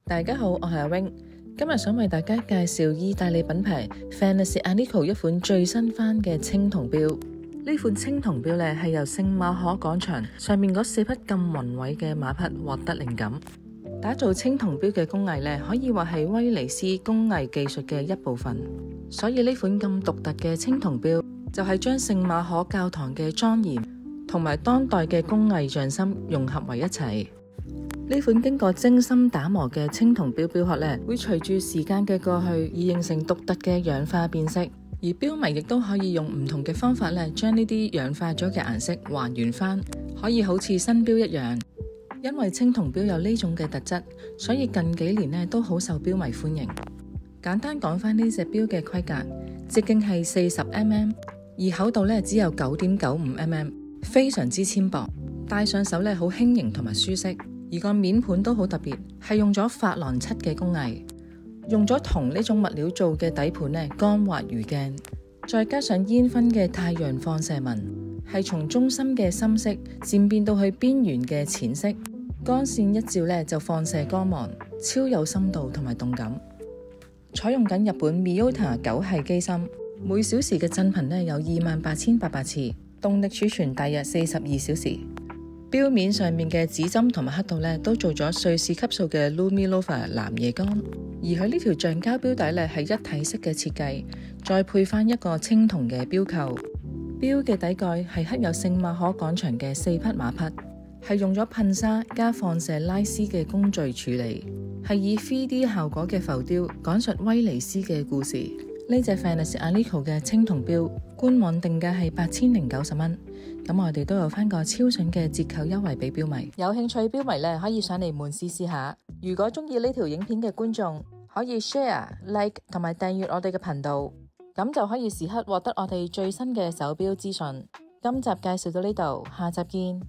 大家好，我係阿 Wing， 今日想為大家介紹意大利品牌 Fantasy Anico 一款最新翻嘅青銅錶。呢款青銅錶咧係由聖馬可廣場上面嗰4匹咁宏偉嘅馬匹獲得靈感。打造青銅錶嘅工藝咧，可以話係威尼斯工藝技術嘅一部分。所以呢款咁獨特嘅青銅錶，就係將聖馬可教堂嘅莊嚴同埋當代嘅工藝匠心融合為一齊。呢款經過精心打磨嘅青銅錶錶殼咧，會隨住時間嘅過去而形成獨特嘅氧化變色，而錶迷亦都可以用唔同嘅方法咧，將呢啲氧化咗嘅顏色還原翻，可以好似新錶一樣。因為青銅錶有呢種嘅特質，所以近幾年咧都好受錶迷歡迎。簡單講翻呢隻錶嘅規格，直徑係40mm，而厚度咧只有9.95mm， 非常之纖薄，戴上手咧好輕盈同埋舒適。而個面盤都好特別，係用咗珐琅漆嘅工藝，用咗銅呢種物料做嘅底盤咧，光滑如鏡，再加上煙熏嘅太陽放射紋，係從中心嘅深色漸變到去邊緣嘅淺色，光線一照咧就放射光芒，超有深度同埋動感。採用緊日本 Miyota 9系機芯，每小時嘅震頻咧有28,800次，動力儲存大約42小時。錶面上面嘅指針同埋刻度咧，都做咗瑞士級數嘅 Lumilova 藍夜光，而佢呢條橡膠錶帶咧係一體式嘅設計，再配翻一個青銅嘅錶扣。錶嘅底蓋係刻有聖馬可廣場嘅4匹馬匹，係用咗噴砂加放射拉絲嘅工序處理，係以 3D 效果嘅浮雕講述威尼斯嘅故事。呢隻 Fantasy Anico 嘅青銅錶官網定價係8090蚊，咁我哋都有翻個超筍嘅折扣優惠俾錶迷。有興趣錶迷咧可以上嚟門市試下。如果中意呢條影片嘅觀眾，可以 share、like 同埋訂閱我哋嘅頻道，咁就可以時刻獲得我哋最新嘅手錶資訊。今集介紹到呢度，下集見。